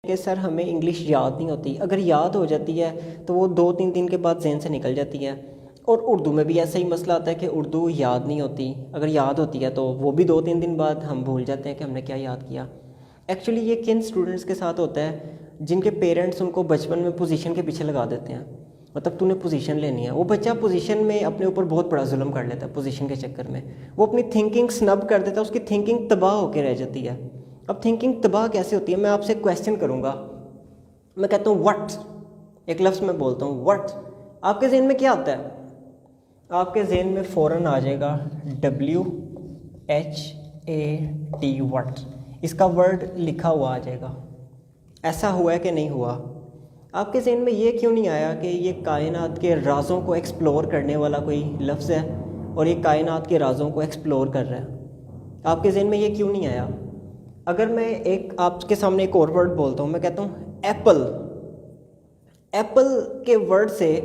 کہ سر ہمیں انگلش یاد نہیں ہوتی. اگر یاد ہو جاتی ہے تو وہ 2-3 دن کے بعد ذہن سے نکل جاتی ہے. اور اردو میں بھی ایسا ہی مسئلہ آتا ہے کہ اردو یاد نہیں ہوتی. اگر یاد ہوتی ہے تو وہ بھی 2-3 دن بعد ہم بھول جاتے ہیں کہ ہم نے کیا یاد کیا. ایکچولی یہ کن اسٹوڈنٹس کے ساتھ ہوتا ہے جن کے پیرنٹس ان کو بچپن میں پوزیشن کے پیچھے لگا دیتے ہیں. مطلب تو نے پوزیشن لینی ہے. وہ بچہ پوزیشن میں اپنے اوپر بہت بڑا ظلم کر لیتا ہے پوزیشن کے چکر میں. وہ اپنی تھنکنگ سنب کر دیتا ہے, اس کی تھنکنگ تباہ ہو کے رہ جاتی ہے. اب تھنکنگ تباہ کیسے ہوتی ہے؟ میں آپ سے کویسچن کروں گا, میں کہتا ہوں وٹ, ایک لفظ میں بولتا ہوں وٹ, آپ کے ذہن میں کیا آتا ہے؟ آپ کے ذہن میں فوراً آ جائے گا WHAT, وٹ. اس کا ورڈ لکھا ہوا آ جائے گا. ایسا ہوا ہے کہ نہیں ہوا؟ آپ کے ذہن میں یہ کیوں نہیں آیا کہ یہ کائنات کے رازوں کو ایکسپلور کرنے والا کوئی لفظ ہے اور یہ کائنات کے رازوں کو ایکسپلور کر رہا ہے؟ آپ کے ذہن میں یہ کیوں نہیں آیا؟ اگر میں آپ کے سامنے ایک اور ورڈ بولتا ہوں, میں کہتا ہوں ایپل. ایپل کے ورڈ سے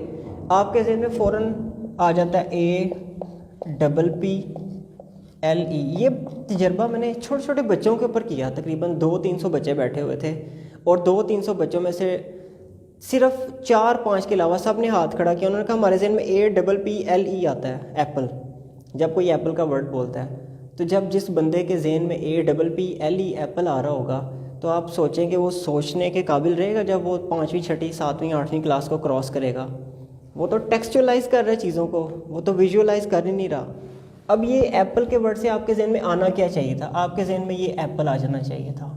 آپ کے ذہن میں فوراً آ جاتا ہے APPLE. یہ تجربہ میں نے چھوٹے چھوٹے بچوں کے اوپر کیا. تقریباً 200-300 بچے بیٹھے ہوئے تھے اور 200-300 بچوں میں سے صرف 4-5 کے علاوہ سب نے ہاتھ کھڑا کیا. انہوں نے کہا ہمارے ذہن میں APPLE آتا ہے, ایپل. جب کوئی ایپل کا ورڈ بولتا ہے تو جب جس بندے کے ذہن میں APPLE ایپل آ رہا ہوگا تو آپ سوچیں کہ وہ سوچنے کے قابل رہے گا جب وہ 5ویں 6ٹھی 7ویں 8ویں کلاس کو کراس کرے گا؟ وہ تو ٹیکسچولائز کر رہا ہے چیزوں کو, وہ تو ویژولائز کر ہی نہیں رہا. اب یہ ایپل کے ورڈ سے آپ کے ذہن میں آنا کیا چاہیے تھا؟ آپ کے ذہن میں یہ ایپل آ جانا چاہیے تھا.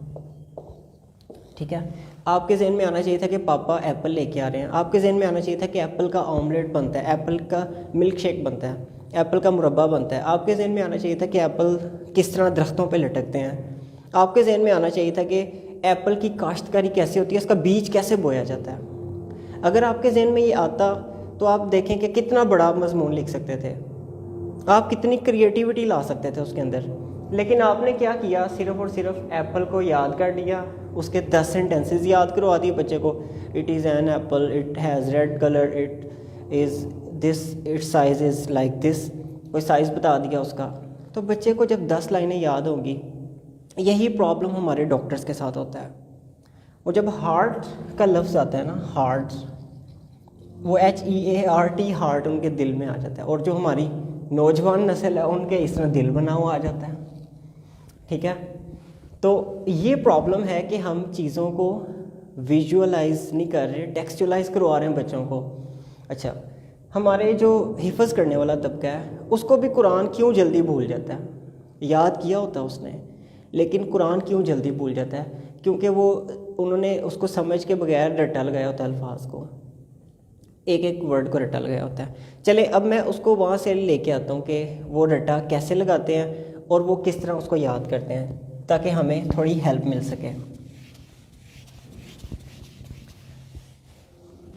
ٹھیک ہے, آپ کے ذہن میں آنا چاہیے تھا کہ پاپا ایپل لے کے آ رہے ہیں. آپ کے ذہن میں آنا چاہیے تھا کہ ایپل کا آملیٹ بنتا ہے, ایپل کا ملک شیک بنتا ہے, ایپل کا مربع بنتا ہے. آپ کے ذہن میں آنا چاہیے تھا کہ ایپل کس طرح درختوں پہ لٹکتے ہیں. آپ کے ذہن میں آنا چاہیے تھا کہ ایپل کی کاشتکاری کیسے ہوتی ہے, اس کا بیج کیسے بویا جاتا ہے. اگر آپ کے ذہن میں یہ آتا تو آپ دیکھیں کہ کتنا بڑا مضمون لکھ سکتے تھے, آپ کتنی کریٹیوٹی لا سکتے تھے اس کے اندر. لیکن آپ نے کیا کیا؟ صرف اور صرف ایپل کو یاد کر لیا, اس کے 10 سینٹینسز یاد کروا دیے بچے کو. It is an apple, it has red colour, it is this, it size is like this. کوئی سائز بتا دیا اس کا. تو بچے کو جب 10 لائنیں یاد ہوں گی, یہی پرابلم ہمارے ڈاکٹرز کے ساتھ ہوتا ہے. وہ جب ہارٹ کا لفظ آتا ہے نا, ہارٹ, وہ HEART, ہارٹ ان کے دل میں آ جاتا ہے. اور جو ہماری نوجوان نسل ہے ان کے اس طرح دل بنا ہوا آ جاتا ہے. ٹھیک ہے, تو یہ پرابلم ہے کہ ہم چیزوں کو ویژولائز نہیں کر رہے, ٹیکسچولائز کروا رہے ہیں بچوں کو. اچھا, ہمارے جو حفظ کرنے والا طبقہ ہے اس کو بھی قرآن کیوں جلدی بھول جاتا ہے؟ یاد کیا ہوتا ہے اس نے, لیکن قرآن کیوں جلدی بھول جاتا ہے؟ کیونکہ انہوں نے اس کو سمجھ کے بغیر رٹا لگایا ہوتا ہے, الفاظ کو, ایک ایک ورڈ کو رٹا لگایا ہوتا ہے. چلے اب میں اس کو وہاں سے لے کے آتا ہوں کہ وہ رٹا کیسے لگاتے ہیں اور وہ کس طرح اس کو یاد کرتے ہیں تاکہ ہمیں تھوڑی ہیلپ مل سکے.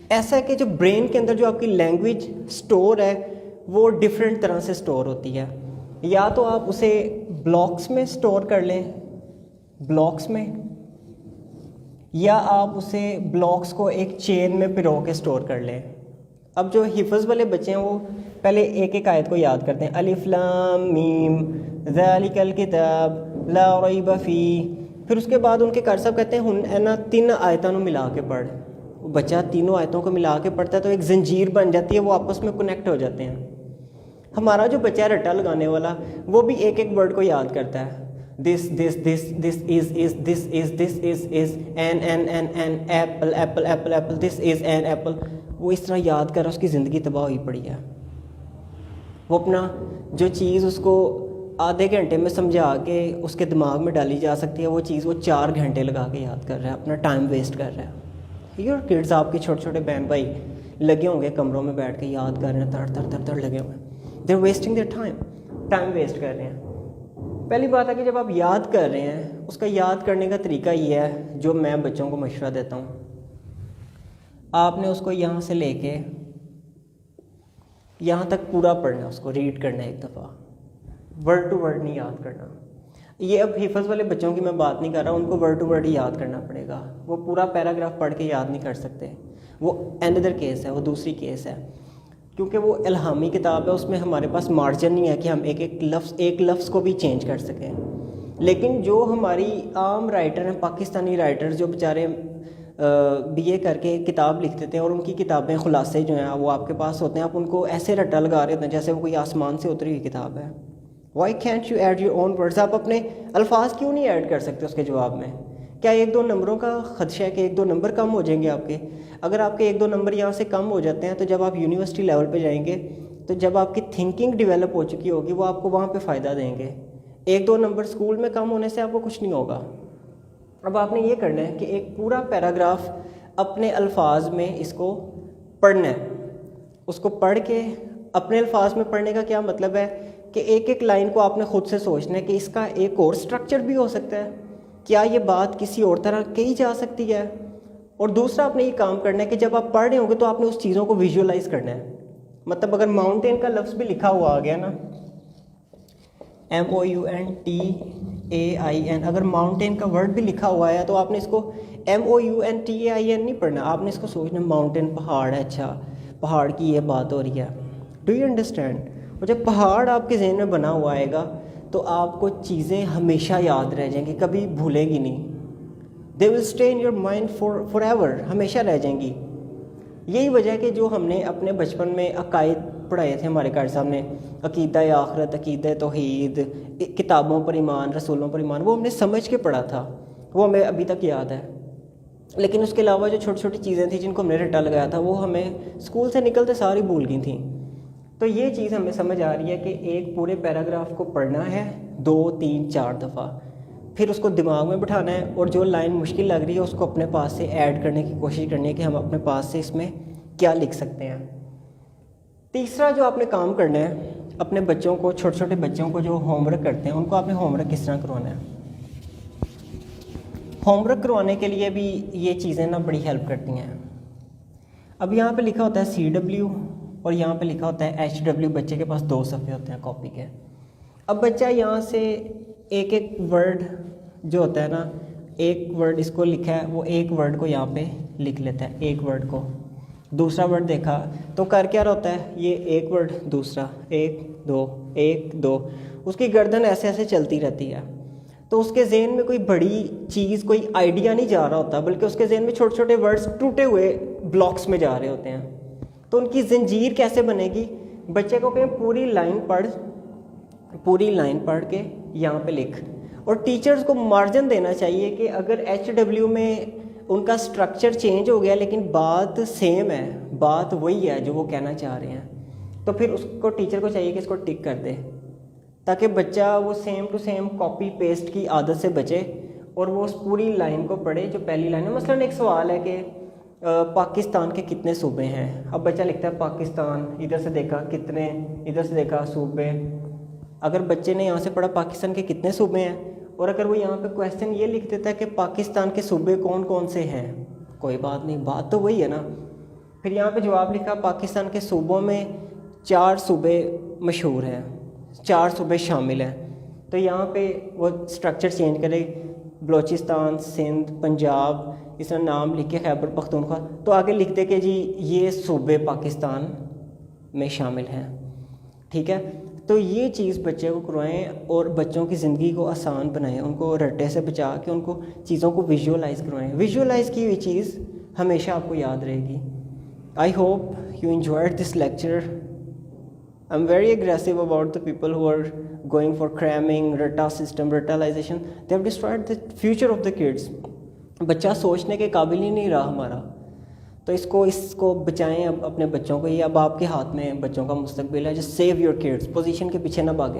ایسا ہے کہ جو برین کے اندر جو آپ کی لینگویج سٹور ہے وہ ڈیفرنٹ طرح سے سٹور ہوتی ہے. یا تو آپ اسے بلاکس میں سٹور کر لیں, بلاکس میں, یا آپ اسے بلاکس کو ایک چین میں پرو کے سٹور کر لیں. اب جو حفظ والے بچے ہیں وہ پہلے ایک ایک آیت کو یاد کرتے ہیں, الف لام میم ذالک الکتاب لا ریب فیہ. پھر اس کے بعد ان کے قاری صاحب کہتے ہیں نا 3 آیتوں کو ملا کے پڑھ. بچہ تینوں آیتوں کو ملا کے پڑھتا ہے تو ایک زنجیر بن جاتی ہے, وہ آپس میں کنیکٹ ہو جاتے ہیں. ہمارا جو بچہ ہے رٹا لگانے والا, وہ بھی ایک ایک ورڈ کو یاد کرتا ہے. this is an apple, this is an apple. وہ اس طرح یاد کر رہا, اس کی زندگی تباہ ہوئی پڑی ہے. وہ اپنا جو چیز اس کو آدھے گھنٹے میں سمجھا کے اس کے دماغ میں ڈالی جا سکتی ہے, وہ چیز وہ 4 گھنٹے لگا کے یاد کر رہا ہے, اپنا ٹائم ویسٹ کر رہا ہے. یور کڈز, آپ کے چھوٹے چھوٹے بہن بھائی لگے ہوں گے کمروں میں بیٹھ کے یاد کر رہے ہیں, تڑ تڑ لگے ہوئے ہیں. They are wasting their time waste کر رہے ہیں. پہلی بات ہے کہ جب آپ یاد کر رہے ہیں, اس کا یاد کرنے کا طریقہ یہ ہے جو میں بچوں کو مشورہ دیتا ہوں. آپ نے اس کو یہاں سے لے کے یہاں تک پورا پڑھنا, اس کو ریڈ کرنا ایک دفعہ, ورڈ ٹو ورڈ نہیں یاد کرنا. یہ اب حفظ والے بچوں کی میں بات نہیں کر رہا ہوں, ان کو ورڈ ٹو ورڈ ہی یاد کرنا پڑے گا. وہ پورا پیراگراف پڑھ کے یاد نہیں کر سکتے. وہ اندر کیس ہے, وہ دوسری کیس ہے, کیونکہ وہ الہامی کتاب ہے, اس میں ہمارے پاس مارجن نہیں ہے کہ ہم ایک لفظ کو بھی چینج کر سکیں. لیکن جو ہماری عام رائٹر ہیں، پاکستانی رائٹر جو بیچارے BA کر کے کتاب لکھتے تھے اور ان کی کتابیں خلاصے جو ہیں وہ آپ کے پاس ہوتے ہیں، آپ ان کو ایسے رٹا لگا رہے ہوتے ہیں جیسے وہ کوئی آسمان سے اتری ہوئی کتاب ہے. Why can't you add your own words? آپ اپنے الفاظ کیوں نہیں ایڈ کر سکتے اس کے جواب میں؟ کیا 1-2 نمبروں کا خدشہ ہے کہ 1-2 نمبر کم ہو جائیں گے آپ کے؟ اگر آپ کے 1-2 نمبر یہاں سے کم ہو جاتے ہیں تو جب آپ یونیورسٹی لیول پہ جائیں گے تو جب آپ کی تھنکنگ ڈیولپ ہو چکی ہوگی وہ آپ کو وہاں پہ فائدہ دیں گے. 1-2 نمبر اسکول میں کم ہونے سے آپ کو کچھ نہیں ہوگا. اب آپ نے یہ کرنا ہے کہ ایک پورا پیراگراف اپنے الفاظ میں اس کو پڑھنا ہے. اس کو پڑھ کے اپنے الفاظ میں پڑھنے کا کیا مطلب ہے کہ ایک ایک لائن کو آپ نے خود سے سوچنا ہے کہ اس کا ایک اور سٹرکچر بھی ہو سکتا ہے، کیا یہ بات کسی اور طرح کہی جا سکتی ہے. اور دوسرا آپ نے یہ کام کرنا ہے کہ جب آپ پڑھ رہے ہوں گے تو آپ نے اس چیزوں کو ویژولائز کرنا ہے. مطلب اگر ماؤنٹین کا لفظ بھی لکھا ہوا آ گیا نا، MOUNTAIN، اگر ماؤنٹین کا ورڈ بھی لکھا ہوا ہے تو آپ نے اس کو MOUNTAIN نہیں پڑھنا، آپ نے اس کو سوچنا ماؤنٹین پہاڑ ہے، اچھا پہاڑ کی یہ بات ہو رہی ہے. Do you understand? اور جب پہاڑ آپ کے ذہن میں بنا ہوا آئے گا تو آپ کو چیزیں ہمیشہ یاد رہ جائیں گی، کبھی بھولیں گی نہیں. They will stay in your mind forever ایور، ہمیشہ رہ جائیں گی. یہی وجہ ہے کہ جو ہم نے اپنے بچپن میں عقائد پڑھائے تھے ہمارے قاری صاحب نے، عقیدہ آخرت، عقیدہ توحید، کتابوں پر ایمان، رسولوں پر ایمان، وہ ہم نے سمجھ کے پڑھا تھا، وہ ہمیں ابھی تک یاد ہے. لیکن اس کے علاوہ جو چھوٹی چھوٹی چیزیں تھیں جن کو ہم نے رٹا لگایا تھا وہ ہمیں اسکول سے نکلتے ساری بھول گئی تھیں. تو یہ چیز ہمیں سمجھ آ رہی ہے کہ ایک پورے پیراگراف کو پڑھنا ہے 2 3 4 دفعہ، پھر اس کو دماغ میں بٹھانا ہے اور جو لائن مشکل لگ رہی ہے اس کو اپنے پاس سے ایڈ کرنے کی کوشش کرنی ہے کہ ہم اپنے پاس سے اس میں کیا لکھ سکتے ہیں. تیسرا جو آپ نے کام کرنا ہے، اپنے بچوں کو، چھوٹے چھوٹے بچوں کو جو ہوم ورک کرتے ہیں ان کو آپ نے ہوم ورک کس طرح کروانا ہے. ہوم ورک کروانے کے لیے بھی یہ چیزیں نا بڑی ہیلپ کرتی ہیں. اب یہاں پہ لکھا ہوتا ہے CW اور یہاں پہ لکھا ہوتا ہے HW. بچے کے پاس 2 صفحے ہوتے ہیں کاپی کے. اب بچہ یہاں سے ایک ایک ورڈ جو ہوتا ہے نا، ایک ورڈ اس کو لکھا ہے، وہ ایک ورڈ کو یہاں پہ لکھ لیتا ہے، ایک ورڈ کو. دوسرا ورڈ دیکھا تو کر کیا ہوتا ہے، یہ ایک ورڈ، دوسرا 1 2 1 2، اس کی گردن ایسے ایسے چلتی رہتی ہے. تو اس کے ذہن میں کوئی بڑی چیز، کوئی آئیڈیا نہیں جا رہا ہوتا، بلکہ اس کے ذہن میں چھوٹے چھوٹے ورڈز ٹوٹے ہوئے بلاکس میں جا رہے ہوتے ہیں. تو ان کی زنجیر کیسے بنے گی؟ بچے کو کہیں پوری لائن پڑھ کے یہاں پہ لکھ. اور ٹیچرز کو مارجن دینا چاہیے کہ اگر HW میں ان کا سٹرکچر چینج ہو گیا لیکن بات سیم ہے، بات وہی ہے جو وہ کہنا چاہ رہے ہیں، تو پھر اس کو ٹیچر کو چاہیے کہ اس کو ٹک کر دے تاکہ بچہ وہ same to same copy paste کی عادت سے بچے اور وہ اس پوری لائن کو پڑھے جو پہلی لائن ہے. مثلاً ایک سوال ہے کہ پاکستان کے کتنے صوبے ہیں؟ اب بچہ لکھتا ہے پاکستان، ادھر سے دیکھا کتنے، ادھر سے دیکھا صوبے. اگر بچے نے یہاں سے پڑھا پاکستان کے کتنے صوبے ہیں، اور اگر وہ یہاں پہ کویسچن یہ لکھ دیتا ہے کہ پاکستان کے صوبے کون کون سے ہیں، کوئی بات نہیں، بات تو وہی ہے نا. پھر یہاں پہ جواب لکھا پاکستان کے صوبوں میں 4 صوبے مشہور ہیں، 4 صوبے شامل ہیں. تو یہاں پہ وہ سٹرکچر چینج کرے، بلوچستان، سندھ، پنجاب، اس طرح نام لکھ کے خیبر پختونخوا، تو آگے لکھ دے کہ جی یہ صوبے پاکستان میں شامل ہیں. ٹھیک ہے، تو یہ چیز بچے کو کروائیں اور بچوں کی زندگی کو آسان بنائیں، ان کو رٹے سے بچا کے ان کو چیزوں کو ویژولائز کروائیں. ویژولائز کی ہوئی چیز ہمیشہ آپ کو یاد رہے گی. I hope you enjoyed this lecture. I'm very aggressive about the people who are going for cramming, rata system, ratalization. They have destroyed the future of the kids. بچہ سوچنے کے قابل ہی نہیں رہا ہمارا. تو اس کو بچائیں اب اپنے بچوں کو. یہ اب آپ کے ہاتھ میں بچوں کا مستقبل ہے. Just save your kids. Position کے پیچھے نہ بھاگیں.